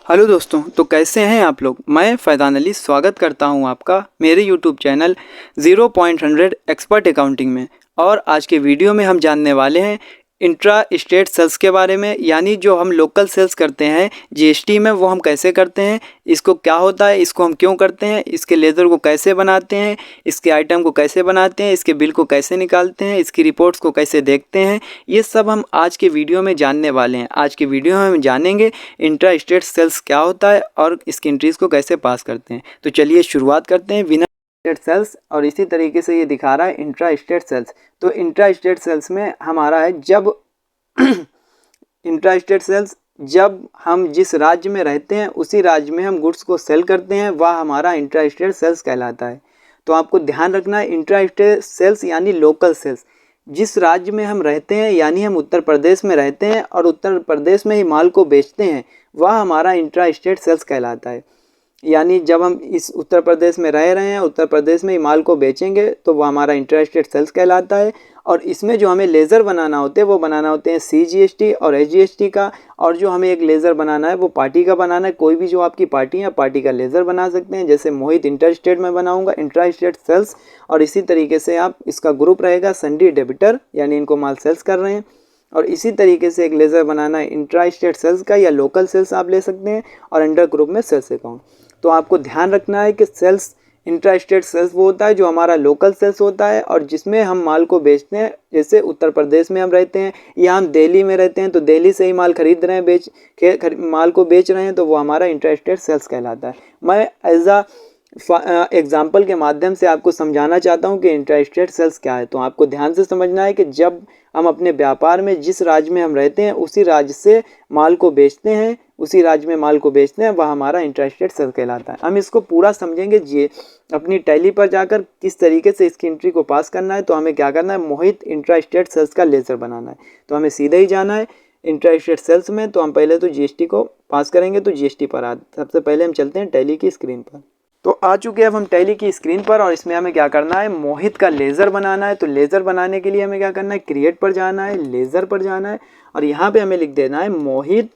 Hello दोस्तों, तो कैसे हैं आप लोग। मैं फैज़ान अली स्वागत करता हूं आपका मेरे यूट्यूब चैनल 0.100 एक्सपर्ट अकाउंटिंग में। और आज के वीडियो में हम जानने वाले हैं इंट्रा स्टेट सेल्स के बारे में, यानी जो हम लोकल सेल्स करते हैं जीएसटी में, वो हम कैसे करते हैं, इसको क्या होता है, इसको हम क्यों करते हैं, इसके लेज़र को कैसे बनाते हैं, इसके आइटम को कैसे बनाते हैं, इसके बिल को कैसे निकालते हैं, इसकी रिपोर्ट्स को कैसे देखते हैं, ये सब हम आज के वीडियो में जानने वाले हैं। आज के वीडियो में हम जानेंगे इंट्रा स्टेट सेल्स क्या होता है और इसकी एंट्रीज़ को कैसे पास करते हैं। तो चलिए शुरुआत करते हैं विनर स्टेट सेल्स। और इसी तरीके से ये दिखा रहा है इंट्रा स्टेट सेल्स। तो इंट्रा स्टेट सेल्स में हमारा है जब इंट्रा स्टेट सेल्स, जब हम जिस राज्य में रहते हैं उसी राज्य में हम गुड्स को सेल करते हैं, वह हमारा इंट्रा स्टेट सेल्स कहलाता है। तो आपको ध्यान रखना है, इंट्रा स्टेट सेल्स यानी लोकल सेल्स, जिस राज्य में हम रहते हैं, यानी हम उत्तर प्रदेश में रहते हैं और उत्तर प्रदेश में ही माल को बेचते हैं, वह हमारा इंट्रा स्टेट सेल्स कहलाता है। यानी जब हम इस उत्तर प्रदेश में रह रहे हैं, उत्तर प्रदेश में ही माल को बेचेंगे, तो वो हमारा इंट्रा स्टेट सेल्स कहलाता है। और इसमें जो हमें लेज़र बनाना होते हैं वो बनाना होते हैं CGST और SGST का। और जो हमें एक लेज़र बनाना है वो पार्टी का बनाना है। कोई भी जो आपकी पार्टी है, पार्टी का लेज़र बना सकते हैं। जैसे मोहित इंटर स्टेट में बनाऊंगा इंट्रा स्टेट सेल्स, और इसी तरीके से आप इसका ग्रुप रहेगा संडी डेबिटर, यानी इनको माल सेल्स कर रहे हैं। और इसी तरीके से एक लेज़र बनाना है इंट्रा स्टेट सेल्स का, या लोकल सेल्स आप ले सकते हैं, और अंडर ग्रुप में सेल्स अकाउंट। तो आपको ध्यान रखना है कि सेल्स, इंट्रा स्टेट सेल्स वो होता है जो हमारा लोकल सेल्स होता है और जिसमें हम माल को बेचते हैं। जैसे उत्तर प्रदेश में हम रहते हैं या हम दिल्ली में रहते हैं, तो दिल्ली से ही माल खरीद रहे हैं, माल को बेच रहे हैं, तो वो हमारा इंट्रा स्टेट सेल्स कहलाता है। मैं एज अ एग्जाम्पल के माध्यम से आपको समझाना चाहता हूँ कि इंट्रा स्टेट सेल्स क्या है। तो आपको ध्यान से समझना है कि जब हम अपने व्यापार में जिस राज्य में हम रहते हैं उसी राज्य से माल को बेचते हैं, उसी राज्य में माल को बेचते हैं, वह हमारा इंट्रा स्टेट सेल्स कहलाता है। हम इसको पूरा समझेंगे जी अपनी टैली पर जाकर किस तरीके से इसकी एंट्री को पास करना है। तो हमें क्या करना है, मोहित इंट्रा स्टेट सेल्स का लेज़र बनाना है। तो हमें सीधे ही जाना है इंट्रा स्टेट सेल्स में। तो हम पहले तो GST को पास करेंगे, तो GST पर सबसे पहले हम चलते हैं टैली की स्क्रीन पर। तो आ चुके हैं अब हम टैली की स्क्रीन पर, और इसमें हमें क्या करना है, मोहित का लेज़र बनाना है। तो लेज़र बनाने के लिए हमें क्या करना है, क्रिएट पर जाना है, लेज़र पर जाना है, और यहाँ पे हमें लिख देना है मोहित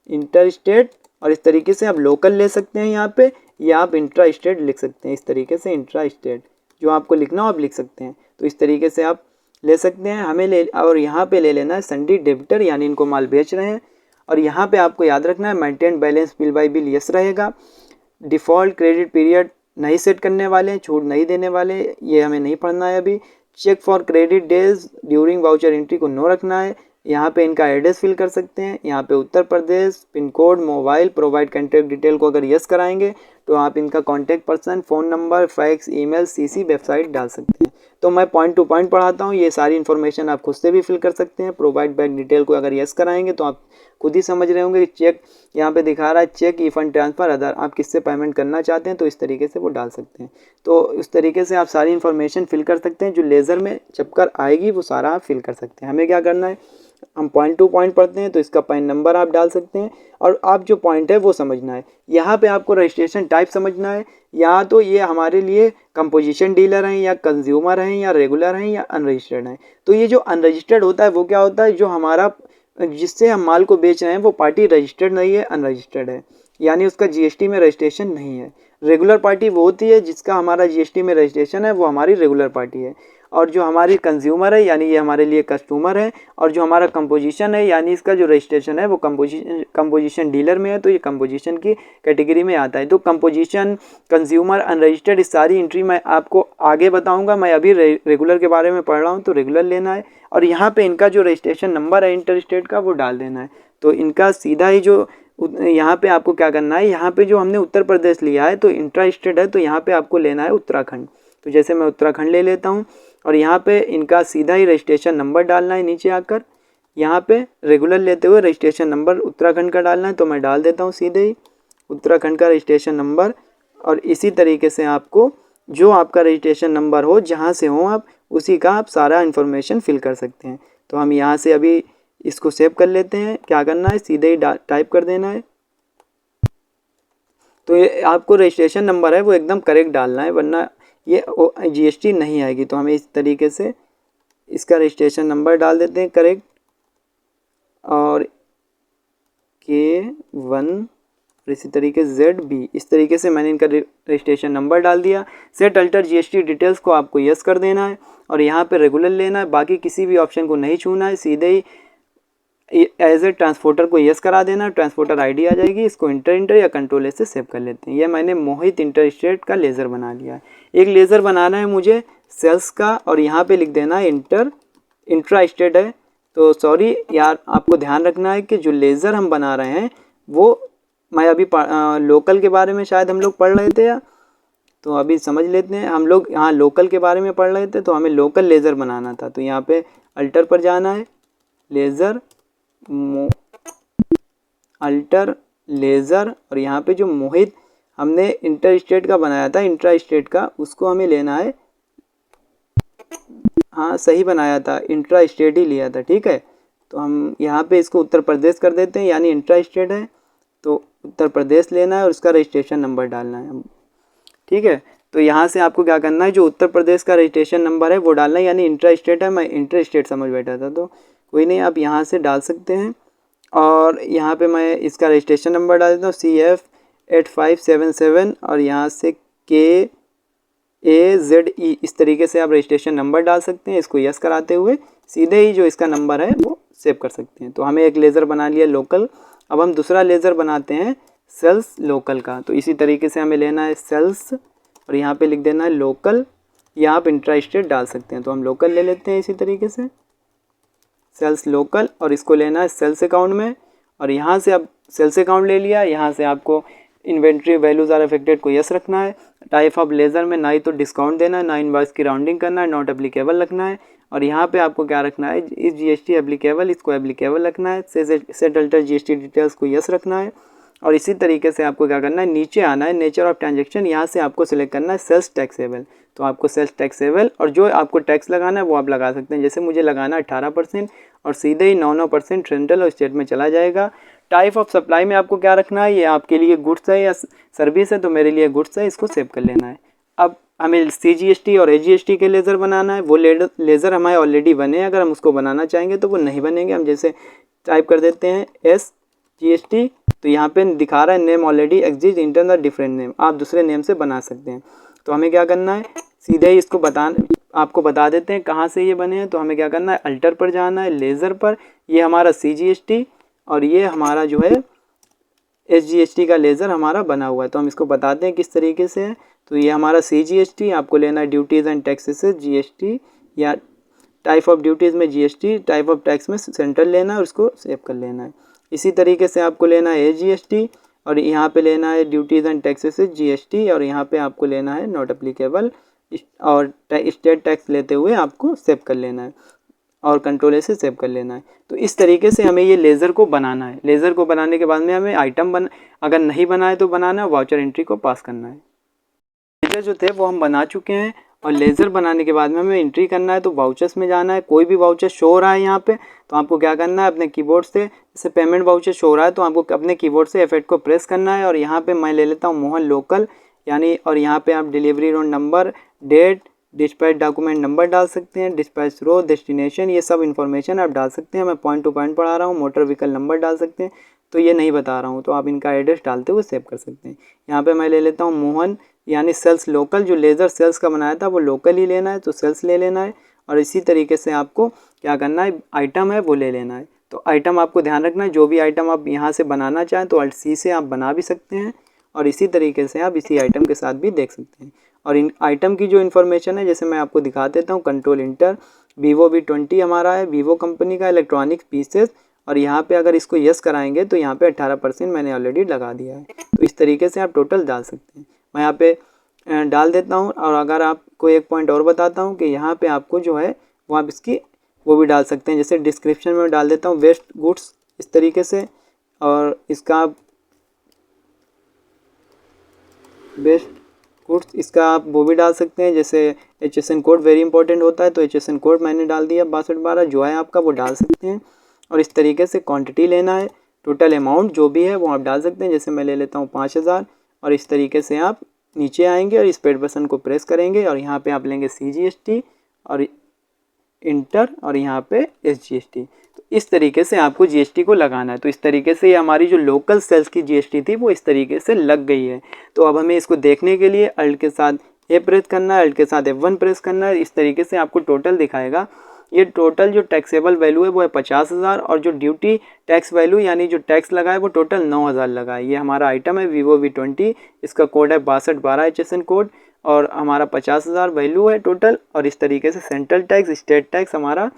इंटर स्टेट। और इस तरीके से आप लोकल ले सकते हैं यहाँ पे, या आप इंट्रा स्टेट लिख सकते हैं। इस तरीके से इंट्रा स्टेट जो आपको लिखना हो आप लिख सकते हैं। तो इस तरीके से आप ले सकते हैं। हमें ले, और यहाँ पे ले लेना है संडी डेबिटर, यानी इनको माल बेच रहे हैं। और यहाँ पे आपको याद रखना है maintain balance bill by bill yes रहेगा। डिफ़ॉल्ट क्रेडिट पीरियड नहीं सेट करने वाले हैं, छूट नहीं देने वाले, ये हमें नहीं पढ़ना है अभी। Check for credit days during voucher entry को नो रखना है। यहाँ पे इनका एड्रेस फिल कर सकते हैं। यहाँ पे Uttar Pradesh, pin code, mobile, provide contact detail को अगर यस कराएंगे तो आप इनका contact person, phone number, fax, email, CC, website डाल सकते हैं। तो मैं पॉइंट टू पॉइंट पढ़ाता हूँ, ये सारी इन्फॉर्मेशन आप खुद से भी फिल कर सकते हैं। प्रोवाइड बैंक डिटेल को अगर यस कराएंगे तो आप खुद ही समझ रहे होंगे कि चेक यहाँ पे दिखा रहा है, चेक, ई फंड ट्रांसफ़र, अदर, आप किससे पेमेंट करना चाहते हैं तो इस तरीके से वो डाल सकते हैं। तो इस तरीके से आप सारी इन्फॉर्मेशन फिल कर सकते हैं, जो लेज़र में चपकर आएगी वो सारा आप फिल कर सकते हैं। हमें क्या करना है, हम पॉइंट टू पॉइंट पढ़ते हैं, तो इसका पॉइंट नंबर आप डाल सकते हैं, और आप जो पॉइंट है वो समझना है। यहाँ पे आपको रजिस्ट्रेशन टाइप समझना है, या तो ये हमारे लिए कंपोजिशन डीलर हैं, या कंज्यूमर हैं, या रेगुलर हैं, या अनरजिस्टर्ड हैं। तो ये जो अनरजिस्टर्ड होता है वो क्या होता है, जो हमारा जिससे हम माल को बेच रहे हैं वो पार्टी रजिस्टर्ड नहीं है, अनरजिस्टर्ड है, यानी उसका GST में रजिस्ट्रेशन नहीं है। रेगुलर पार्टी वो होती है जिसका हमारा GST में रजिस्ट्रेशन है, वो हमारी रेगुलर पार्टी है। और जो हमारी कंज्यूमर है, यानी ये हमारे लिए कस्टमर है। और जो हमारा कंपोजिशन है, यानी इसका जो रजिस्ट्रेशन है वो कंपोजिशन डीलर में है, तो ये कंपोजिशन की कैटेगरी में आता है। तो कंपोजिशन, कंज्यूमर, अनरजिस्टर्ड, इस सारी एंट्री मैं आपको आगे बताऊंगा। मैं अभी रेगुलर के बारे में पढ़ रहा हूँ, तो रेगुलर लेना है। और यहाँ पे इनका जो रजिस्ट्रेशन नंबर है इंटर स्टेट का वो डाल देना है। तो इनका सीधा ही जो यहाँ पे आपको क्या करना है, यहाँ पे जो हमने उत्तर प्रदेश लिया है तो इंट्रा स्टेट है, तो यहाँ पे आपको लेना है उत्तराखंड। तो जैसे मैं उत्तराखंड ले लेता हूँ, और यहाँ पे इनका सीधा ही रजिस्ट्रेशन नंबर डालना है नीचे आकर। यहाँ पे रेगुलर लेते हुए रजिस्ट्रेशन नंबर उत्तराखंड का डालना है, तो मैं डाल देता हूँ सीधे ही उत्तराखंड का रजिस्ट्रेशन नंबर। और इसी तरीके से आपको जो आपका रजिस्ट्रेशन नंबर हो, जहाँ से हो आप, उसी का आप सारा इन्फॉर्मेशन फिल कर सकते हैं। तो हम यहाँ से अभी इसको सेव कर लेते हैं। क्या करना है, सीधे ही टाइप कर देना है। तो ये आपको रजिस्ट्रेशन नंबर है वो एकदम करेक्ट डालना है, वरना ये GST नहीं आएगी। तो हमें इस तरीके से इसका रजिस्ट्रेशन नंबर डाल देते हैं करेक्ट, और K1 और इसी तरीके ZB, इस तरीके से मैंने इनका रजिस्ट्रेशन नंबर डाल दिया। सेट अल्टर GST डिटेल्स को आपको यस कर देना है और यहाँ पे रेगुलर लेना है, बाकी किसी भी ऑप्शन को नहीं छूना है, सीधे ही एज ए ट्रांसपोर्टर को यस करा देना। ट्रांसपोर्टर आईडी आ जाएगी, इसको इंटर या कंट्रोल से सेव कर लेते हैं। यह मैंने मोहित इंटर स्टेट का लेज़र बना लिया है। एक लेज़र बनाना है मुझे सेल्स का और यहाँ पे लिख देना है इंट्रा स्टेट है। तो सॉरी यार, आपको ध्यान रखना है कि जो लेज़र हम बना रहे हैं वो मैं अभी लोकल के बारे में शायद हम लोग पढ़ रहे थे या, तो अभी समझ लेते हैं। हम लोग यहाँ लोकल के बारे में पढ़ रहे थे, तो हमें लोकल लेज़र बनाना था। तो यहाँ पे अल्टर पर जाना है, लेज़र अल्टर लेज़र, और यहाँ पे जो मोहित हमने इंटर स्टेट का बनाया था, इंट्रा स्टेट का, उसको हमें लेना है। हाँ सही बनाया था, इंट्रा स्टेट ही लिया था, ठीक है। तो हम यहाँ पे इसको उत्तर प्रदेश कर देते हैं, यानी इंट्रा स्टेट है तो उत्तर प्रदेश लेना है और उसका रजिस्ट्रेशन नंबर डालना है, ठीक है। तो यहाँ से आपको क्या करना है, जो उत्तर प्रदेश का रजिस्ट्रेशन नंबर है वो डालना है, यानी इंट्रा स्टेट है, मैं इंटर स्टेट समझ बैठा था, तो कोई नहीं, आप यहाँ से डाल सकते हैं। और यहाँ पे मैं इसका रजिस्ट्रेशन नंबर डाल देता हूँ CF8577 और यहाँ से KAZE, इस तरीके से आप रजिस्ट्रेशन नंबर डाल सकते हैं। इसको यस कराते हुए सीधे ही जो इसका नंबर है वो सेव कर सकते हैं। तो हमें एक लेज़र बना लिया लोकल। अब हम दूसरा लेज़र बनाते हैं सेल्स लोकल का। तो इसी तरीके से हमें लेना है सेल्स और यहाँ पे लिख देना है लोकल, या आप इंट्रा स्टेट डाल सकते हैं। तो हम लोकल ले लेते हैं इसी तरीके से सेल्स लोकल, और इसको लेना है सेल्स अकाउंट में। और यहाँ से अब सेल्स अकाउंट ले लिया, यहाँ से आपको इन्वेंट्री वैल्यूज आर अफेक्टेड को यस रखना है। टाइप ऑफ लेज़र में ना ही तो डिस्काउंट देना है, ना इनवॉइस की राउंडिंग करना है, नॉट एप्लीकेबल रखना है। और यहाँ पे आपको क्या रखना है, इस GST एप्लीकेबल, इसको एप्लीकेबल रखना है। सेट अल्टर GST डिटेल्स को यस रखना है। और इसी तरीके से आपको क्या करना है, नीचे आना है, नेचर ऑफ ट्रांजेक्शन, यहाँ से आपको सिलेक्ट करना है सेल्स टैक्सेबल। तो आपको सेल्स टैक्सेबल और जो आपको टैक्स लगाना है वो आप लगा सकते हैं। जैसे मुझे लगाना है 18% और सीधे ही 9% सेंट्रल और स्टेट में चला जाएगा। टाइप ऑफ सप्लाई में आपको क्या रखना है, ये आपके लिए गुड्स है या सर्विस है, तो मेरे लिए गुड्स है, इसको सेव कर लेना है। अब हमें CGST और AGST के लेज़र बनाना है। वो लेज़र हमारे ऑलरेडी बने हैं, अगर हम उसको बनाना चाहेंगे तो वो नहीं बनेंगे। हम जैसे टाइप कर देते हैं SGST, तो यहाँ पे दिखा रहा है name already exist enter the different name, आप दूसरे नेम से बना सकते हैं। तो हमें क्या करना है, सीधे ही इसको आपको बता देते हैं कहाँ से ये बने हैं। तो हमें क्या करना है, अल्टर पर जाना है, लेज़र पर, ये हमारा CGST और ये हमारा जो है SGST का लेज़र हमारा बना हुआ है। तो हम इसको बताते हैं किस तरीके से है। तो ये हमारा CGST, आपको लेना है ड्यूटीज़ एंड टैक्सेस GST, या टाइप ऑफ ड्यूटीज़ में GST, टाइप ऑफ टैक्स में सेंट्रल लेना है और उसको सेव कर लेना है। इसी तरीके से आपको लेना है AGST और यहाँ पे लेना है ड्यूटीज़ एंड टैक्सेस GST, और यहाँ पे आपको लेना है नॉट एप्लीकेबल और स्टेट टैक्स लेते हुए आपको सेव कर लेना है और कंट्रोल से सेव कर लेना है। तो इस तरीके से हमें ये लेज़र को बनाना है। लेज़र को बनाने के बाद में हमें आइटम अगर नहीं बनाए तो बनाना है, वाउचर एंट्री को पास करना है। लेज़र जो थे वो हम बना चुके हैं और लेज़र बनाने के बाद में हमें एंट्री करना है। तो वाउचर्स में जाना है, कोई भी वाउचर शो हो रहा है यहाँ पे तो आपको क्या करना है, अपने कीबोर्ड से, जैसे पेमेंट वाउचर शो हो रहा है तो आपको अपने कीबोर्ड से F8 को प्रेस करना है। और यहाँ पे मैं ले लेता हूँ मोहन लोकल, यानी, और यहाँ पे आप delivery road number, date, dispatch document number डाल सकते हैं, डिस्पैच रो, डेस्टिनेशन, ये सब इन्फॉर्मेशन आप डाल सकते हैं। मैं पॉइंट टू पॉइंट पढ़ा रहा हूँ। मोटर व्हीकल नंबर डाल सकते हैं, तो ये नहीं बता रहा हूँ, तो आप इनका एड्रेस डालते हुए सेव कर सकते हैं। यहाँ पे मैं ले लेता हूँ मोहन, यानी सेल्स लोकल, जो लेज़र सेल्स का बनाया था वो लोकल ही लेना है, तो सेल्स ले लेना है। और इसी तरीके से आपको क्या करना है, आइटम है वो ले लेना है। तो आइटम आपको ध्यान रखना है, जो भी आइटम आप यहाँ से बनाना चाहें तो Alt+C से आप बना भी सकते हैं और इसी तरीके से आप इसी आइटम के साथ भी देख सकते हैं। और इन आइटम की जो इन्फॉर्मेशन है, जैसे मैं आपको दिखा देता हूँ, कंट्रोल इंटर, Vivo V20 हमारा है, Vivo कंपनी का इलेक्ट्रॉनिक पीसेस, और यहाँ पे अगर इसको यस कराएंगे तो यहाँ पे 18% मैंने ऑलरेडी लगा दिया है। तो इस तरीके से आप टोटल डाल सकते हैं। मैं यहाँ पे डाल देता हूँ। और अगर आपको एक पॉइंट और बताता हूँ कि यहाँ पे आपको जो है वो आप इसकी वो भी डाल सकते हैं, जैसे डिस्क्रिप्शन में डाल देता हूँ वेस्ट गुड्स, इस तरीके से, और इसका बेस्ट गुड्स, इसका आप वो भी डाल सकते हैं, जैसे HSN कोड वेरी इंपॉर्टेंट होता है, तो HSN कोड मैंने डाल दिया 6212, जो है आपका वो डाल सकते हैं। और इस तरीके से क्वांटिटी लेना है, टोटल अमाउंट जो भी है वो आप डाल सकते हैं, जैसे मैं ले लेता हूँ 5000। और इस तरीके से आप नीचे आएंगे और इस पेड बटन को प्रेस करेंगे और यहाँ पे आप लेंगे CGST और इंटर और यहाँ पे SGST। तो इस तरीके से आपको जीएसटी को लगाना है। तो इस तरीके से ये हमारी जो लोकल सेल्स की जीएसटी थी वो इस तरीके से लग गई है। तो अब हमें इसको देखने के लिए अल्ट के साथ ए प्रेस करना है, अल्ट के साथ F1 प्रेस करना है। इस तरीके से आपको टोटल दिखाएगा। ये टोटल जो टैक्सेबल वैल्यू है वो है 50,000 और जो ड्यूटी टैक्स वैल्यू यानी जो टैक्स लगा है वो टोटल 9,000 लगा है। ये हमारा आइटम है Vivo V20, इसका कोड है 6212 HSN कोड और हमारा 50,000 वैल्यू है टोटल। और इस तरीके से सेंट्रल टैक्स, स्टेट टैक्स हमारा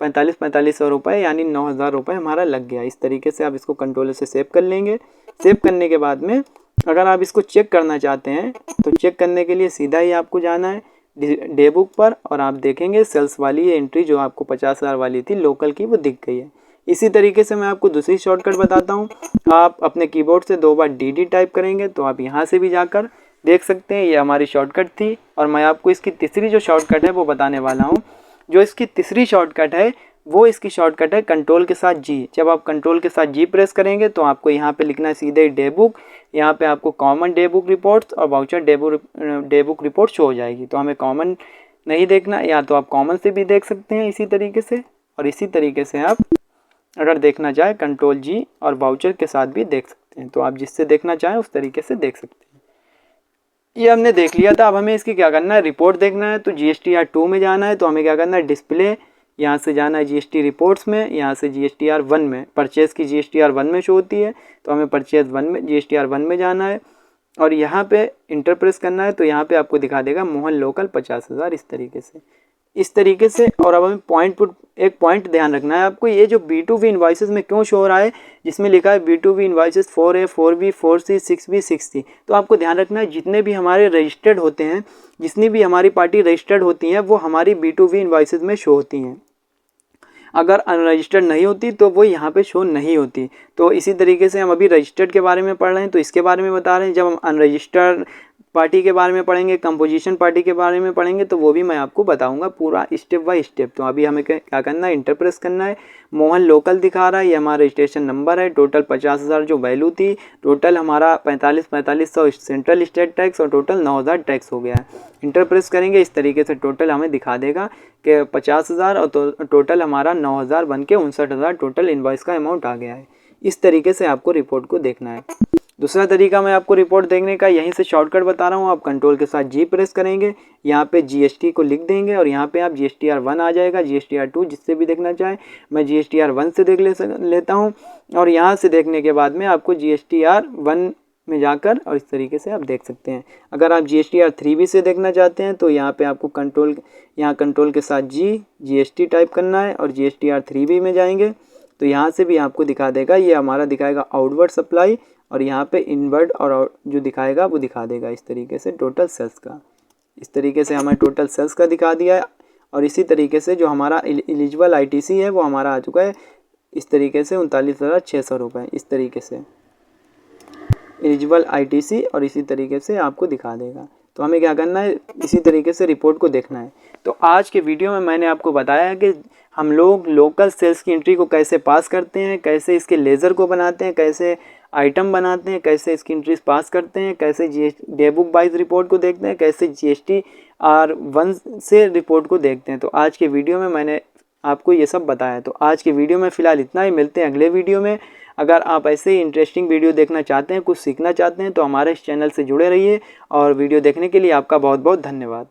4500 रुपये यानी 9,000 रुपये हमारा लग गया। इस तरीके से आप इसको कंट्रोलर से सेव कर लेंगे। सेव करने के बाद में अगर आप इसको चेक करना चाहते हैं तो चेक करने के लिए सीधा ही आपको जाना है डे बुक पर और आप देखेंगे सेल्स वाली ये एंट्री जो आपको 50,000 वाली थी लोकल की वो दिख गई है। इसी तरीके से मैं आपको दूसरी शॉर्टकट बताता हूँ। आप अपने कीबोर्ड से 2 बार DD टाइप करेंगे तो आप यहाँ से भी जाकर देख सकते हैं। ये हमारी शॉर्टकट थी और मैं आपको इसकी तीसरी जो शॉर्टकट है वो बताने वाला हूँ। जो इसकी तीसरी शॉर्टकट है वो इसकी शॉर्टकट है कंट्रोल के साथ G। जब आप कंट्रोल के साथ G प्रेस करेंगे तो आपको यहाँ पे लिखना है सीधे डे बुक। यहाँ पे आपको कॉमन डे बुक रिपोर्ट्स और voucher day book report show हो जाएगी। तो हमें कॉमन नहीं देखना, या तो आप कॉमन से भी देख सकते हैं इसी तरीके से, और इसी तरीके से आप अगर देखना चाहें कंट्रोल G और वाउचर के साथ भी देख सकते हैं। तो आप जिससे देखना चाहें उस तरीके से देख सकते हैं। ये हमने देख लिया था। अब हमें इसकी क्या करना है, रिपोर्ट देखना है। तो GSTR 2 में जाना है। तो हमें क्या करना है, डिस्प्ले, यहाँ से जाना है GST रिपोर्ट्स में, यहाँ से GSTR 1 में, परचेज़ की GSTR 1 में शो होती है तो हमें परचेज़ 1 में GSTR 1 में जाना है और यहाँ पे इंटर प्रेस करना है। तो यहाँ पे आपको दिखा देगा मोहन लोकल 50,000 इस तरीके से। और अब हमें एक पॉइंट ध्यान रखना है आपको, ये जो B2B इनवॉइसेस में क्यों शो हो रहा है जिसमें लिखा है B2B invoices 4A 4B 4C 6B 6C। तो आपको ध्यान रखना है जितने भी हमारे रजिस्टर्ड होते हैं, जितनी भी हमारी पार्टी रजिस्टर्ड होती हैं वो हमारी B2B इनवॉइसेस में शो होती हैं। अगर अनरजिस्टर्ड नहीं होती तो वो यहाँ पे शो नहीं होती। तो इसी तरीके से हम अभी रजिस्टर्ड के बारे में पढ़ रहे हैं तो इसके बारे में बता रहे हैं। जब हम अनरजिस्टर्ड पार्टी के बारे में पढ़ेंगे, कंपोजिशन पार्टी के बारे में पढ़ेंगे तो वो भी मैं आपको बताऊंगा पूरा स्टेप बाय स्टेप। तो अभी हमें क्या करना है, इंटर प्रेस करना है। मोहन लोकल दिखा रहा है, ये हमारा रजिस्ट्रेशन नंबर है। टोटल 50,000 जो वैल्यू थी, टोटल हमारा 4500 सेंट्रल स्टेट टैक्स और टोटल 9,000 टैक्स हो गया है। इंटर प्रेस करेंगे इस तरीके से टोटल हमें दिखा देगा कि 50,000 और टोटल हमारा 9,000 बन के 59,000 टोटल इनवॉइस का अमाउंट आ गया है। इस तरीके से आपको रिपोर्ट को देखना है। दूसरा तरीका मैं आपको रिपोर्ट देखने का यहीं से शॉर्टकट बता रहा हूँ। आप कंट्रोल के साथ G प्रेस करेंगे, यहाँ पे GST को लिख देंगे और यहाँ पे आप GSTR 1 आ जाएगा, GSTR 2 जिससे भी देखना चाहें। मैं GSTR 1 से देख लेता हूँ और यहाँ से देखने के बाद में आपको GSTR 1 में जाकर और इस तरीके से आप देख सकते हैं। अगर आप GSTR 3B से देखना चाहते हैं तो यहाँ पे आपको कंट्रोल के साथ GST टाइप करना है और GSTR 3B में जाएंगे तो यहाँ से भी आपको दिखा देगा। ये हमारा दिखाएगा आउटवर्ड सप्लाई और यहाँ पे इनवर्ड और जो दिखाएगा वो दिखा देगा इस तरीके से टोटल सेल्स का। इस तरीके से हमें टोटल सेल्स का दिखा दिया है। और इसी तरीके से जो हमारा एलिजिबल ITC है वो हमारा आ चुका है इस तरीके से 39,600 रुपये। इस तरीके से एलिजिबल ITC और इसी तरीके से आपको दिखा देगा। तो हमें क्या करना है, इसी तरीके से रिपोर्ट को देखना है। तो आज के वीडियो में मैंने आपको बताया कि हम लोग लोकल सेल्स की एंट्री को कैसे पास करते हैं, कैसे इसके लेज़र को बनाते हैं, कैसे आइटम बनाते हैं, कैसे इसकी एंट्रीज पास करते हैं, कैसे डे बुक वाइज रिपोर्ट को देखते हैं, कैसे GSTR 1 से रिपोर्ट को देखते हैं। तो आज के वीडियो में मैंने आपको ये सब बताया। तो आज के वीडियो में फ़िलहाल इतना ही, मिलते हैं अगले वीडियो में। अगर आप ऐसे ही इंटरेस्टिंग वीडियो देखना चाहते हैं, कुछ सीखना चाहते हैं तो हमारे इस चैनल से जुड़े रहिए और वीडियो देखने के लिए आपका बहुत बहुत धन्यवाद।